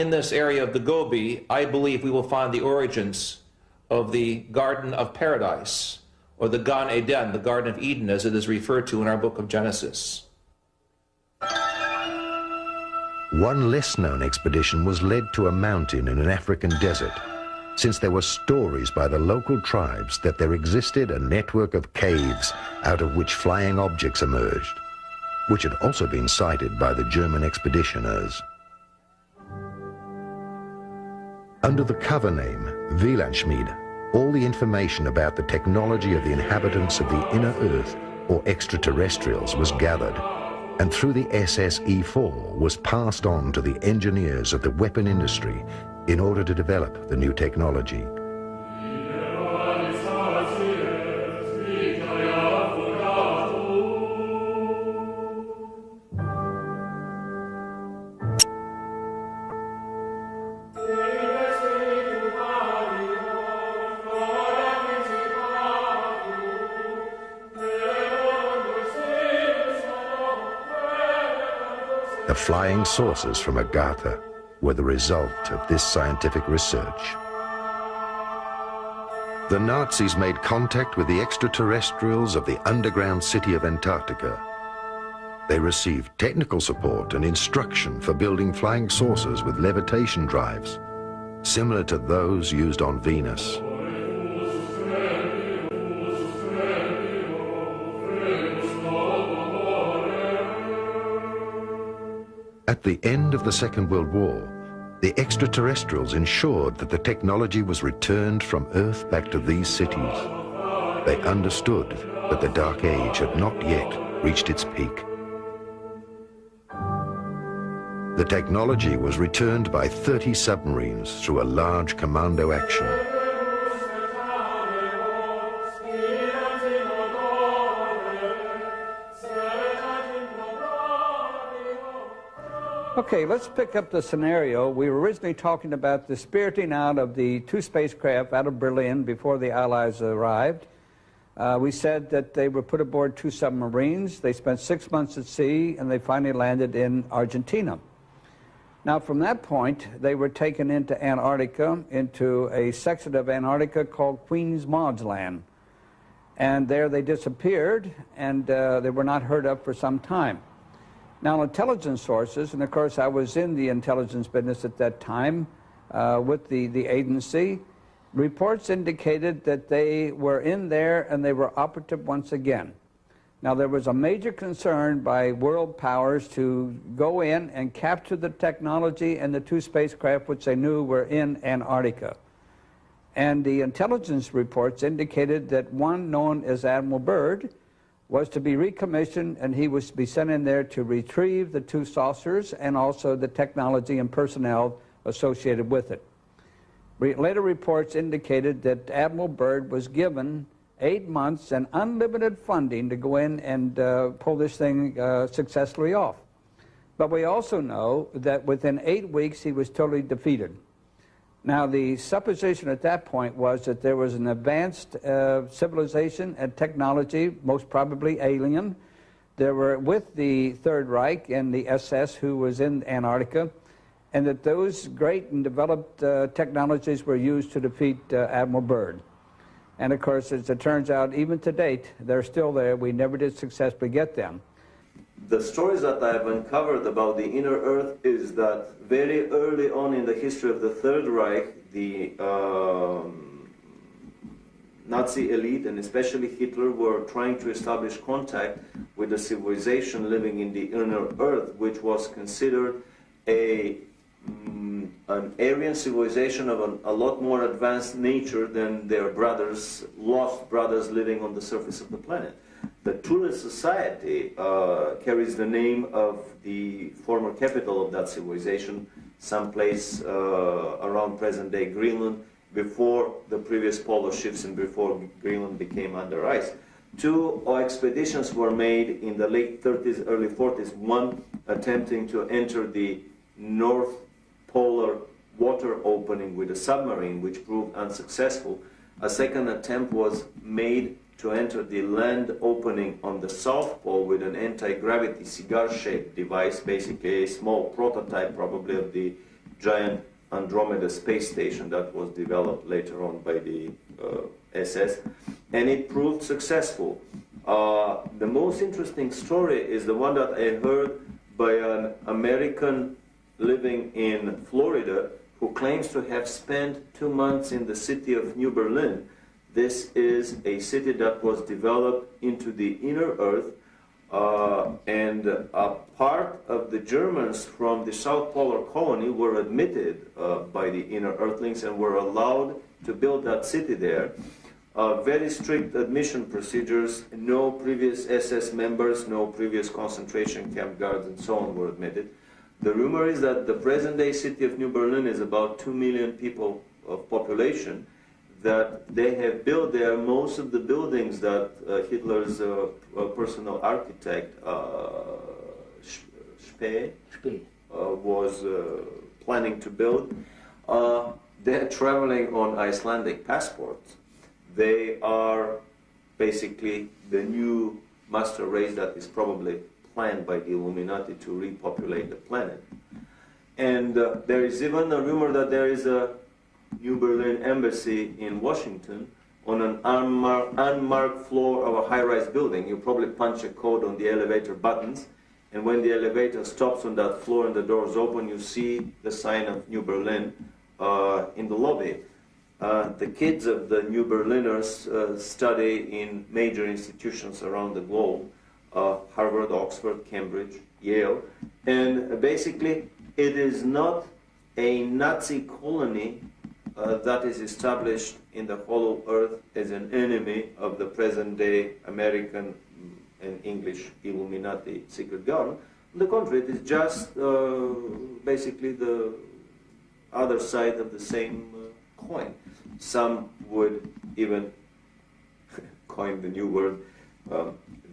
In this area of the Gobi, I believe we will find the origins of the Garden of Paradise, or the Gan Eden, the Garden of Eden, as it is referred to in our book of Genesis. One less-known expedition was led to a mountain in an African desert, since there were stories by the local tribes that there existed a network of caves out of which flying objects emerged, which had also been cited by the German expeditioners. Under the cover name Vlamdimir, all the information about the technology of the inhabitants of the inner Earth, or extraterrestrials, was gathered, and through the SSE-4 was passed on to the engineers of the weapon industry in order to develop the new technology. The flying saucers from Agatha were the result of this scientific research. The Nazis made contact with the extraterrestrials of the underground city of Antarctica. They received technical support and instruction for building flying saucers with levitation drives, similar to those used on Venus. At the end of the Second World War, the extraterrestrials ensured that the technology was returned from Earth back to these cities. They understood that the Dark Age had not yet reached its peak. The technology was returned by 30 submarines through a large commando action. Okay, let's pick up the scenario. We were originally talking about the spiriting out of the two spacecraft out of Berlin before the Allies arrived. We said that they were put aboard two submarines. They spent 6 months at sea, and they finally landed in Argentina. Now, from that point, they were taken into Antarctica, into a section of Antarctica called Queen's Maud's Land. And there they disappeared, and they were not heard of for some time. Now, intelligence sources, and of course I was in the intelligence business at that time with the agency, reports indicated that they were in there and they were operative once again. Now, there was a major concern by world powers to go in and capture the technology and the two spacecraft which they knew were in Antarctica. And the intelligence reports indicated that one known as Admiral Byrd was to be recommissioned, and he was to be sent in there to retrieve the two saucers and also the technology and personnel associated with it. Later reports indicated that Admiral Byrd was given 8 months and unlimited funding to go in and pull this thing successfully off. But we also know that within 8 weeks he was totally defeated. Now, the supposition at that point was that there was an advanced civilization and technology, most probably alien. There were with the Third Reich and the SS who was in Antarctica, and that those great and developed technologies were used to defeat Admiral Byrd. And of course, as it turns out, even to date, they're still there. We never did successfully get them. The stories that I have uncovered about the inner Earth is that very early on in the history of the Third Reich, the Nazi elite, and especially Hitler, were trying to establish contact with the civilization living in the inner Earth, which was considered an Aryan civilization of a lot more advanced nature than their brothers, lost brothers living on the surface of the planet. The Thule Society carries the name of the former capital of that civilization, someplace around present-day Greenland, before the previous polar shifts and before Greenland became under ice. Two expeditions were made in the late 30s, early 40s, one attempting to enter the North Polar water opening with a submarine, which proved unsuccessful. A second attempt was made to enter the land opening on the South Pole with an anti-gravity cigar-shaped device, basically a small prototype probably of the giant Andromeda space station that was developed later on by the SS, and it proved successful. The most interesting story is the one that I heard by an American living in Florida who claims to have spent 2 months in the city of New Berlin. This is a city that was developed into the inner earth, and a part of the Germans from the South Polar colony were admitted by the inner earthlings and were allowed to build that city there. Very strict admission procedures, no previous SS members, no previous concentration camp guards and so on were admitted. The rumor is that the present-day city of New Berlin is about 2 million people of population, that they have built there most of the buildings that Hitler's personal architect, Spee, was planning to build. They're traveling on Icelandic passports. They are basically the new master race that is probably planned by the Illuminati to repopulate the planet. And there is even a rumor that there is a New Berlin embassy in Washington on an unmarked floor of a high-rise building. You probably punch a code on the elevator buttons, and when the elevator stops on that floor and the doors open, you see the sign of New Berlin in the lobby. The kids of the New Berliners study in major institutions around the globe, Harvard, Oxford, Cambridge, Yale, and basically it is not a Nazi colony that is established in the hollow earth as an enemy of the present-day American and English Illuminati secret government. On the contrary, it is just basically the other side of the same coin. Some would even coin the new word,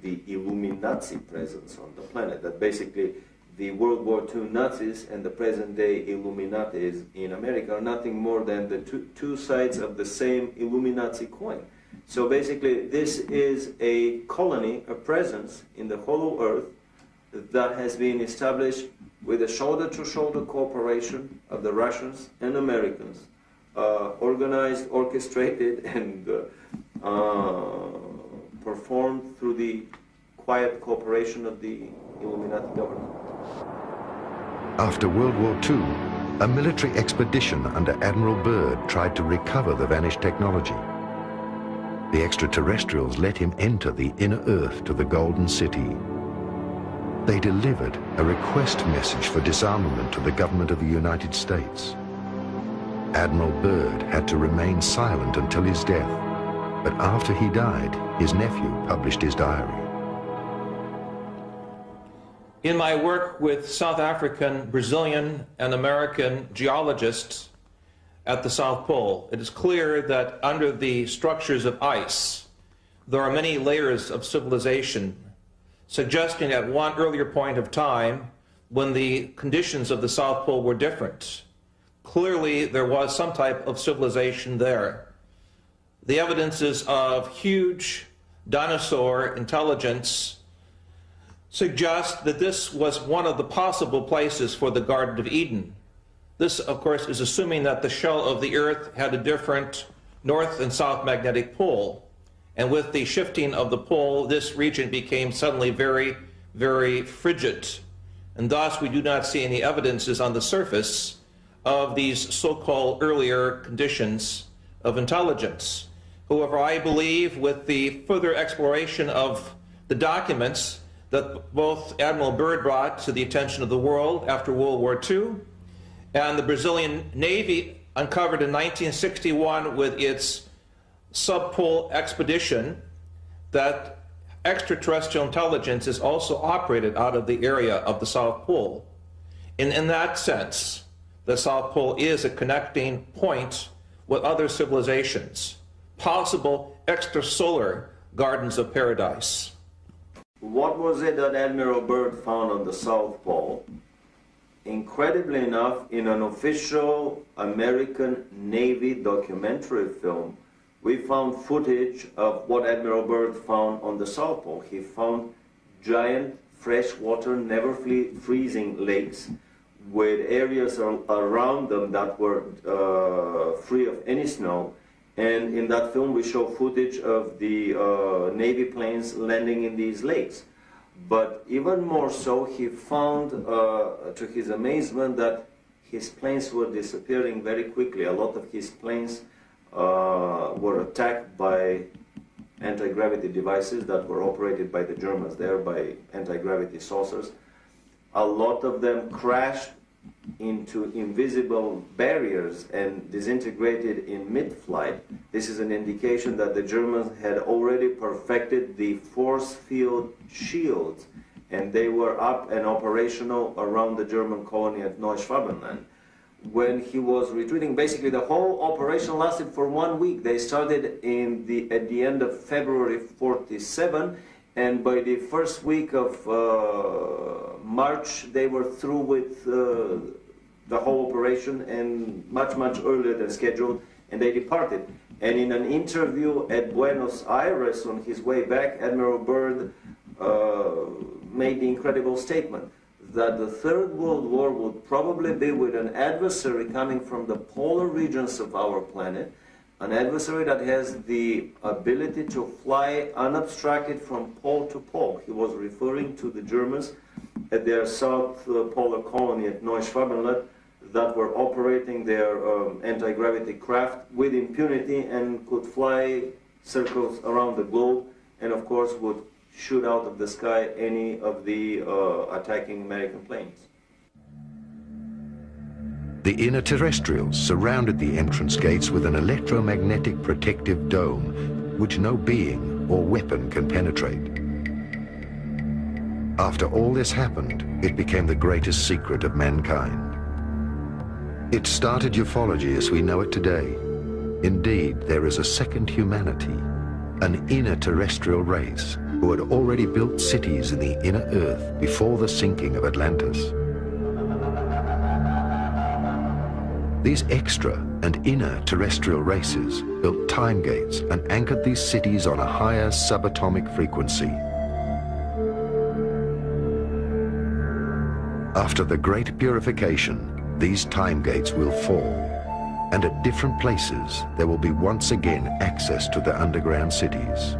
the Illuminati presence on the planet, that basically the World War II Nazis and the present-day Illuminatis in America are nothing more than the two sides of the same Illuminati coin. So basically, this is a colony, a presence in the hollow earth that has been established with a shoulder-to-shoulder cooperation of the Russians and Americans, organized, orchestrated, and performed through the quiet cooperation of the Illuminati government. After World War II, a military expedition under Admiral Byrd tried to recover the vanished technology. The extraterrestrials let him enter the inner Earth to the Golden City. They delivered a request message for disarmament to the government of the United States. Admiral Byrd had to remain silent until his death, but after he died, his nephew published his diary. In my work with South African, Brazilian, and American geologists at the South Pole, it is clear that under the structures of ice, there are many layers of civilization, suggesting at one earlier point of time when the conditions of the South Pole were different. Clearly, there was some type of civilization there. The evidences of huge dinosaur intelligence suggest that this was one of the possible places for the Garden of Eden. This, of course, is assuming that the shell of the Earth had a different north and south magnetic pole. And with the shifting of the pole, this region became suddenly very, very frigid. And thus, we do not see any evidences on the surface of these so-called earlier conditions of intelligence. However, I believe with the further exploration of the documents that both Admiral Byrd brought to the attention of the world after World War II, and the Brazilian Navy uncovered in 1961 with its subpole expedition, that extraterrestrial intelligence is also operated out of the area of the South Pole. And in that sense, the South Pole is a connecting point with other civilizations, possible extrasolar gardens of paradise. What was it that Admiral Byrd found on the South Pole? Incredibly enough, in an official American Navy documentary film, we found footage of what Admiral Byrd found on the South Pole. He found giant freshwater, never freezing lakes with areas around them that were free of any snow. And in that film we show footage of the Navy planes landing in these lakes. But even more so, he found, to his amazement, that his planes were disappearing very quickly. A lot of his planes were attacked by anti-gravity devices that were operated by the Germans there, by anti-gravity saucers. A lot of them crashed into invisible barriers and disintegrated in mid-flight. This is an indication that the Germans had already perfected the force field shields, and they were up and operational around the German colony at Neuschwabenland. When he was retreating, basically the whole operation lasted for 1 week. They started at the end of February 47, and by the first week of March they were through with the whole operation, and much earlier than scheduled, and they departed. And in an interview at Buenos Aires on his way back, Admiral Byrd made the incredible statement that the Third World War would probably be with an adversary coming from the polar regions of our planet, an adversary that has the ability to fly unobstructed from pole to pole. He was referring to the Germans at their South Polar colony at Neuschwabenland that were operating their anti-gravity craft with impunity and could fly circles around the globe, and of course would shoot out of the sky any of the attacking American planes. The inner terrestrials surrounded the entrance gates with an electromagnetic protective dome, which no being or weapon can penetrate. After all this happened, it became the greatest secret of mankind. It started ufology as we know it today. Indeed, there is a second humanity, an inner terrestrial race who had already built cities in the inner earth before the sinking of Atlantis. These extra and inner terrestrial races built time gates and anchored these cities on a higher subatomic frequency. After the great purification, these time gates will fall, and at different places there will be once again access to the underground cities.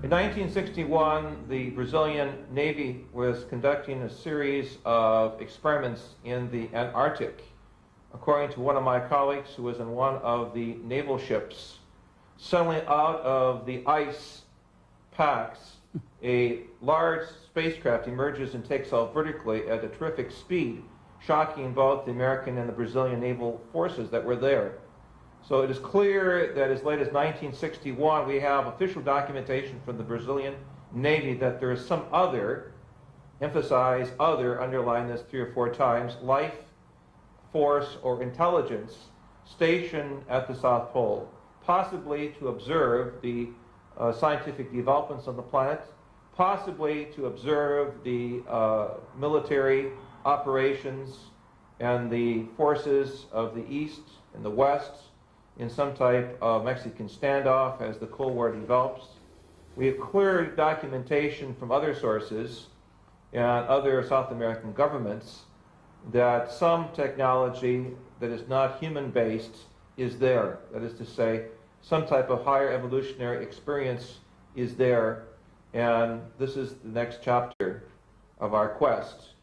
In 1961, the Brazilian Navy was conducting a series of experiments in the Antarctic. According to one of my colleagues who was in one of the naval ships, suddenly out of the ice packs, a large spacecraft emerges and takes off vertically at a terrific speed, shocking both the American and the Brazilian naval forces that were there. So it is clear that as late as 1961, we have official documentation from the Brazilian Navy that there is some other, emphasize other, underline this 3 or 4 times, life force or intelligence stationed at the South Pole, possibly to observe the scientific developments on the planet, possibly to observe the military operations and the forces of the East and the West in some type of Mexican standoff as the Cold War develops. We have clear documentation from other sources and other South American governments that some technology that is not human-based is there. That is to say, some type of higher evolutionary experience is there, and this is the next chapter of our quest.